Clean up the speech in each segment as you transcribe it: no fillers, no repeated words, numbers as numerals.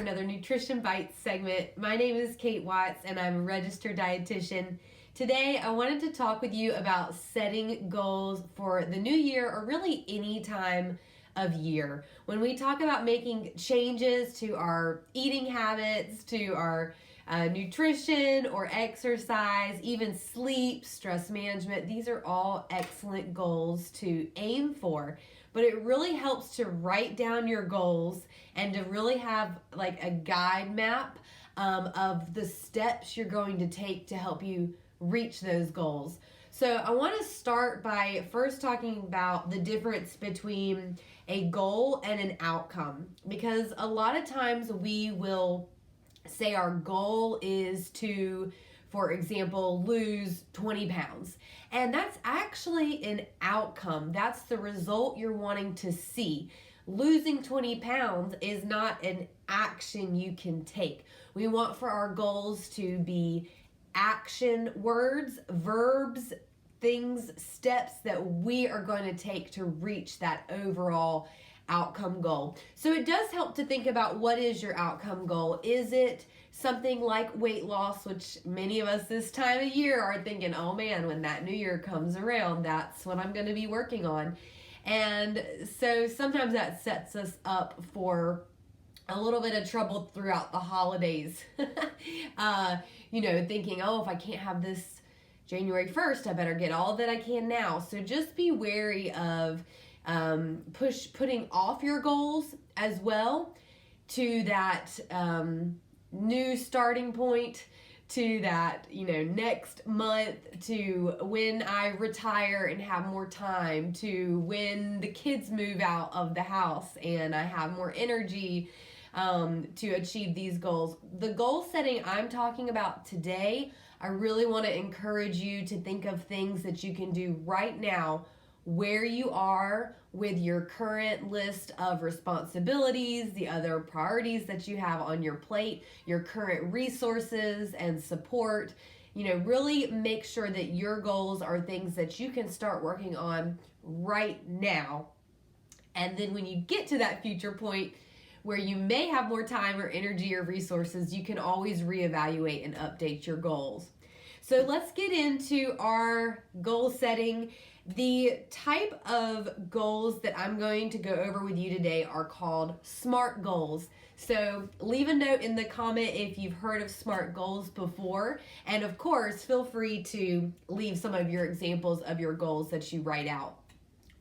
for another Nutrition Bites segment. My name is Kate Watts and I'm a registered dietitian. Today I wanted to talk with you about setting goals for the new year or really any time of year. When we talk about making changes to our eating habits, to our nutrition or exercise, even sleep, stress management, these are all excellent goals to aim for. But it really helps to write down your goals and to really have like a guide map of the steps you're going to take to help you reach those goals. So I want to start by first talking about the difference between a goal and an outcome, because a lot of times we will say our goal is to, for example, lose 20 pounds. And that's actually an outcome. That's the result you're wanting to see. Losing 20 pounds is not an action you can take. We want for our goals to be action words, verbs, things, steps that we are going to take to reach that overall outcome goal. So it does help to think about, what is your outcome goal? Is it something like weight loss, which many of us this time of year are thinking, oh man, when that new year comes around, that's what I'm going to be working on. And so sometimes that sets us up for a little bit of trouble throughout the holidays. Thinking, oh, if I can't have this January 1st, I better get all that I can now. So just be wary of putting off your goals as well to that new starting point, to that next month, to when I retire and have more time, to when the kids move out of the house and I have more energy to achieve these goals. The goal setting I'm talking about today, I really want to encourage you to think of things that you can do right now where you are with your current list of responsibilities, the other priorities that you have on your plate, your current resources and support. Really make sure that your goals are things that you can start working on right now. And then when you get to that future point where you may have more time or energy or resources, you can always reevaluate and update your goals. So let's get into our goal setting. The type of goals that I'm going to go over with you today are called SMART goals. So leave a note in the comment if you've heard of SMART goals before. And of course, feel free to leave some of your examples of your goals that you write out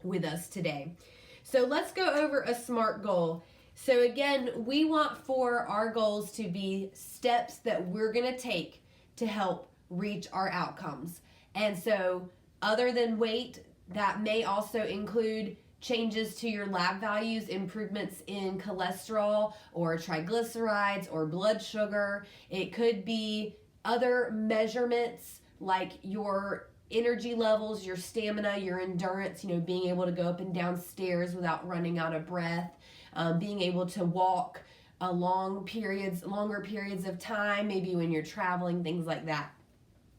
with us today. So let's go over a SMART goal. So again, we want for our goals to be steps that we're going to take to help reach our outcomes. And so other than weight, that may also include changes to your lab values, improvements in cholesterol or triglycerides or blood sugar. It could be other measurements like your energy levels, your stamina, your endurance, being able to go up and down stairs without running out of breath, being able to walk longer periods of time, maybe when you're traveling, things like that.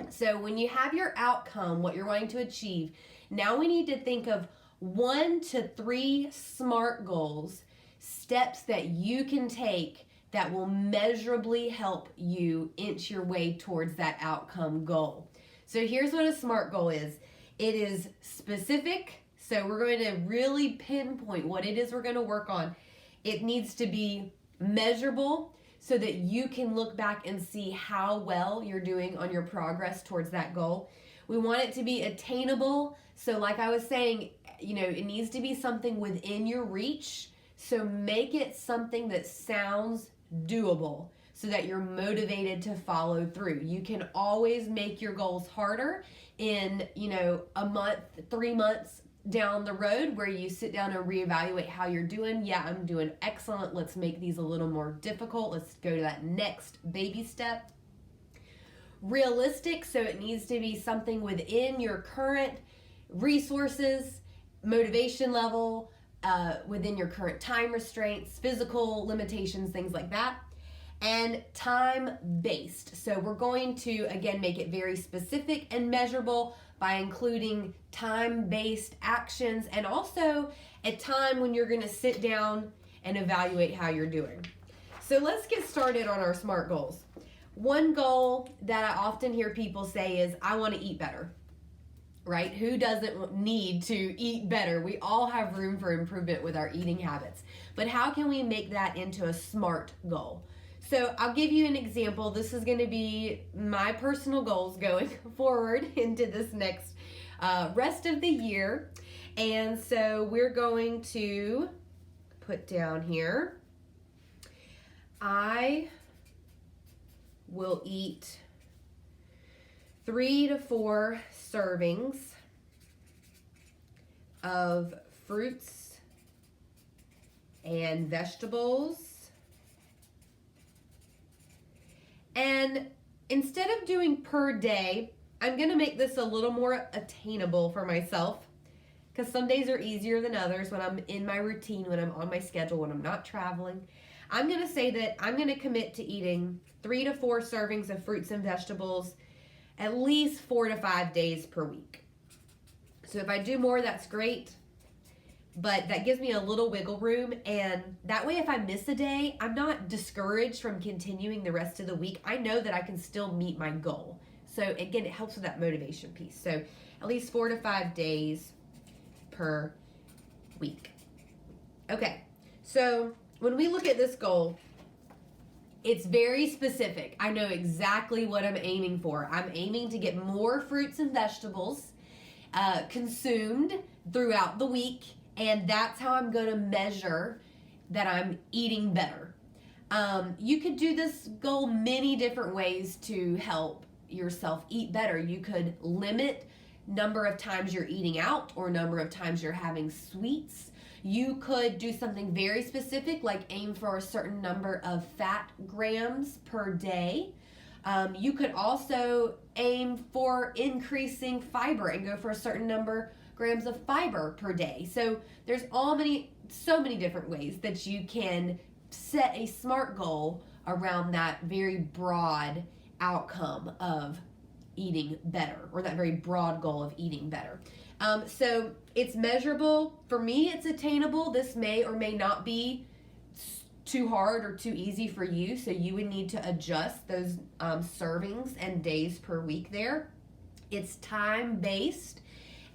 So when you have your outcome, what you're wanting to achieve, now we need to think of 1 to 3 SMART goals, steps that you can take that will measurably help you inch your way towards that outcome goal. So here's what a SMART goal is. It is specific, so we're going to really pinpoint what it is we're going to work on. It needs to be measurable, so that you can look back and see how well you're doing on your progress towards that goal. We want it to be attainable. So like I was saying, it needs to be something within your reach. So make it something that sounds doable so that you're motivated to follow through. You can always make your goals harder in, a month, 3 months down the road where you sit down and reevaluate how you're doing. Yeah, I'm doing excellent. Let's make these a little more difficult. Let's go to that next baby step. Realistic, so it needs to be something within your current resources, motivation level, within your current time restraints, physical limitations, things like that. And time-based. So we're going to, again, make it very specific and measurable by including time-based actions and also a time when you're going to sit down and evaluate how you're doing. so let's get started on our SMART goals. One goal that I often hear people say is, I want to eat better, right? Who doesn't need to eat better? We all have room for improvement with our eating habits. But how can we make that into a SMART goal? So I'll give you an example. This is going to be my personal goals going forward into this next rest of the year. And so we're going to put down here, I will eat 3 to 4 servings of fruits and vegetables. And instead of doing per day, I'm going to make this a little more attainable for myself, because some days are easier than others when I'm in my routine, when I'm on my schedule, when I'm not traveling. I'm going to say that I'm going to commit to eating 3 to 4 servings of fruits and vegetables at least 4 to 5 days per week. So if I do more, that's great. But that gives me a little wiggle room, and that way if I miss a day, I'm not discouraged from continuing the rest of the week. I know that I can still meet my goal. So again, it helps with that motivation piece. So at least 4 to 5 days per week. Okay, so when we look at this goal, it's very specific. I know exactly what I'm aiming for. I'm aiming to get more fruits and vegetables consumed throughout the week, and that's how I'm going to measure that I'm eating better. You could do this goal many different ways to help yourself eat better. You could limit number of times you're eating out or number of times you're having sweets. You could do something very specific, like aim for a certain number of fat grams per day. You could also aim for increasing fiber and go for a certain number grams of fiber per day. So there's so many different ways that you can set a SMART goal around that very broad outcome of eating better, or that very broad goal of eating better. So it's measurable. For me, it's attainable. This may or may not be too hard or too easy for you, so you would need to adjust those servings and days per week there. It's time-based.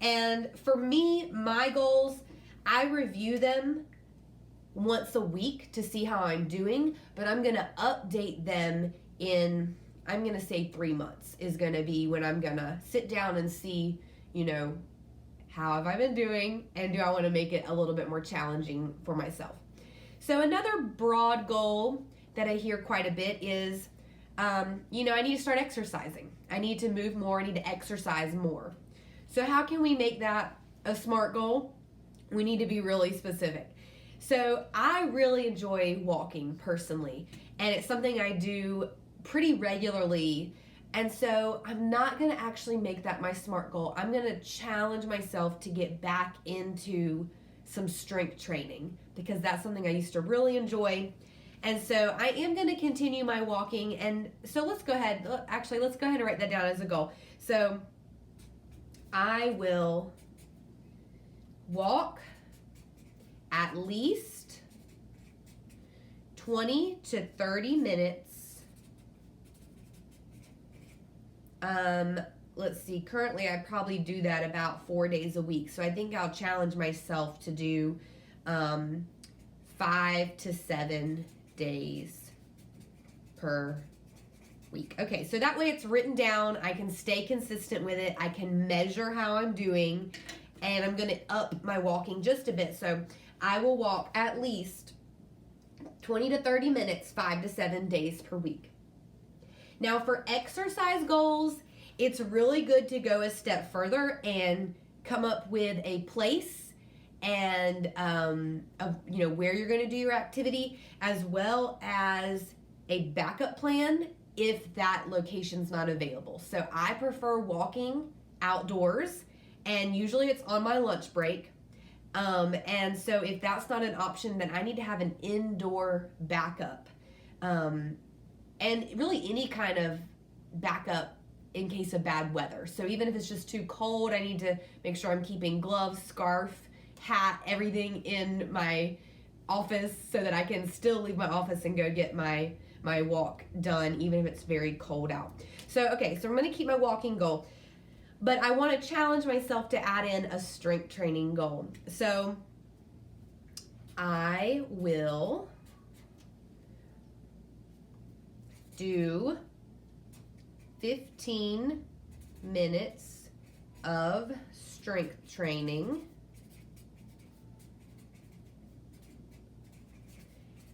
And for me, my goals, I review them once a week to see how I'm doing, but I'm going to update them in, I'm going to say 3 months is going to be when I'm going to sit down and see, how have I been doing, and do I want to make it a little bit more challenging for myself? So another broad goal that I hear quite a bit is, I need to start exercising. I need to move more. I need to exercise more. So how can we make that a SMART goal? We need to be really specific. So I really enjoy walking personally, and it's something I do pretty regularly. And so I'm not going to actually make that my SMART goal. I'm going to challenge myself to get back into some strength training, because that's something I used to really enjoy. And so I am going to continue my walking. And so let's go ahead and write that down as a goal. So I will walk at least 20 to 30 minutes. Let's see, currently I probably do that about 4 days a week. So I think I'll challenge myself to do 5 to 7 days per week. Okay, so that way it's written down. I can stay consistent with it. I can measure how I'm doing, and I'm going to up my walking just a bit. So I will walk at least 20 to 30 minutes, 5 to 7 days per week. Now for exercise goals, it's really good to go a step further and come up with a place and where you're going to do your activity, as well as a backup plan if that location's not available. So I prefer walking outdoors, and usually it's on my lunch break. And so if that's not an option, then I need to have an indoor backup. And really any kind of backup in case of bad weather. So even if it's just too cold, I need to make sure I'm keeping gloves, scarf, hat, everything in my office so that I can still leave my office and go get my walk done, even if it's very cold out. So, okay, so I'm going to keep my walking goal, but I want to challenge myself to add in a strength training goal. So I will do 15 minutes of strength training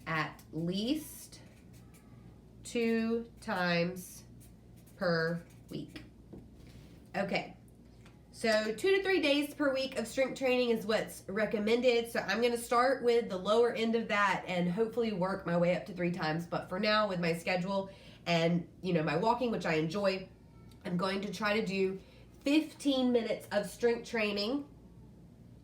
at least 2 times per week. Okay, so 2 to 3 days per week of strength training is what's recommended. So I'm going to start with the lower end of that and hopefully work my way up to 3 times. But for now, with my schedule and my walking, which I enjoy, I'm going to try to do 15 minutes of strength training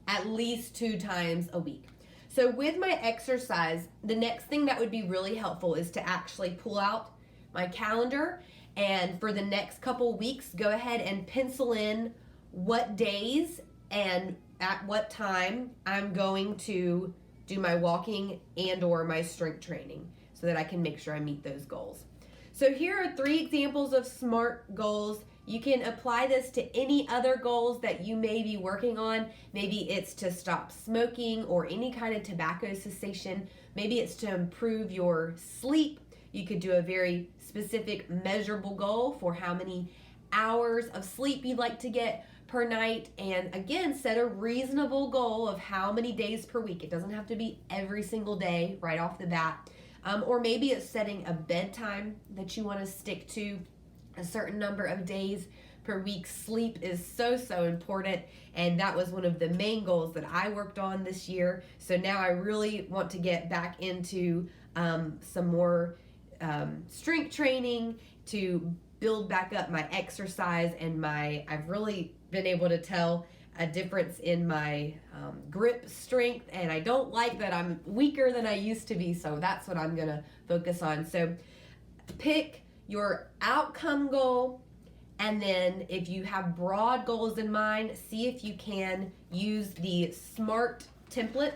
at least 2 times a week. So with my exercise, the next thing that would be really helpful is to actually pull out my calendar, and for the next couple weeks, go ahead and pencil in what days and at what time I'm going to do my walking and or my strength training so that I can make sure I meet those goals. So here are 3 examples of SMART goals. You can apply this to any other goals that you may be working on. Maybe it's to stop smoking or any kind of tobacco cessation. Maybe it's to improve your sleep. You could do a very specific measurable goal for how many hours of sleep you'd like to get per night. And again, set a reasonable goal of how many days per week. It doesn't have to be every single day right off the bat. Or maybe it's setting a bedtime that you want to stick to, a certain number of days per week. Sleep is so important, and that was one of the main goals that I worked on this year. So now I really want to get back into some more strength training to build back up my exercise, and I've really been able to tell a difference in my grip strength, and I don't like that I'm weaker than I used to be, so that's what I'm gonna focus on. So pick your outcome goal, and then if you have broad goals in mind, see if you can use the SMART template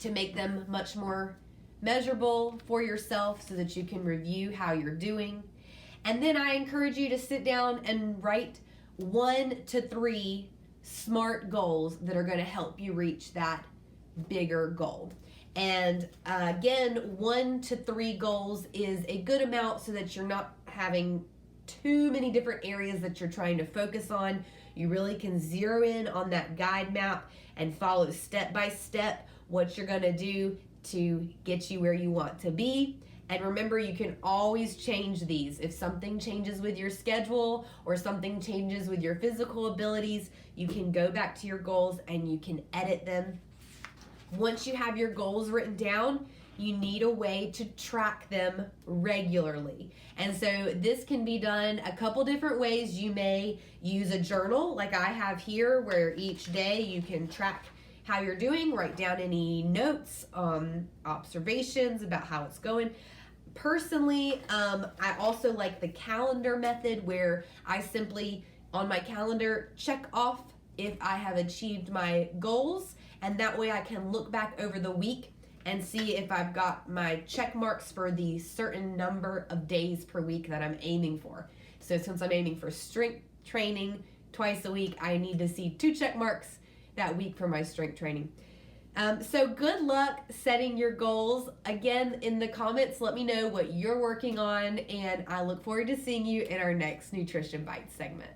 to make them much more measurable for yourself so that you can review how you're doing. And then I encourage you to sit down and write 1 to 3 SMART goals that are going to help you reach that bigger goal. And again, 1 to 3 goals is a good amount so that you're not having too many different areas that you're trying to focus on. You really can zero in on that guide map and follow step by step what you're going to do to get you where you want to be. And remember, you can always change these. If something changes with your schedule or something changes with your physical abilities, you can go back to your goals and you can edit them. Once you have your goals written down, you need a way to track them regularly. And so this can be done a couple different ways. You may use a journal like I have here, where each day you can track how you're doing, write down any notes, observations about how it's going. Personally, I also like the calendar method, where I simply on my calendar check off if I have achieved my goals, and that way I can look back over the week and see if I've got my check marks for the certain number of days per week that I'm aiming for. So since I'm aiming for strength training twice a week, I need to see 2 check marks that week for my strength training. So good luck setting your goals. Again, in the comments, let me know what you're working on, and I look forward to seeing you in our next Nutrition Bites segment.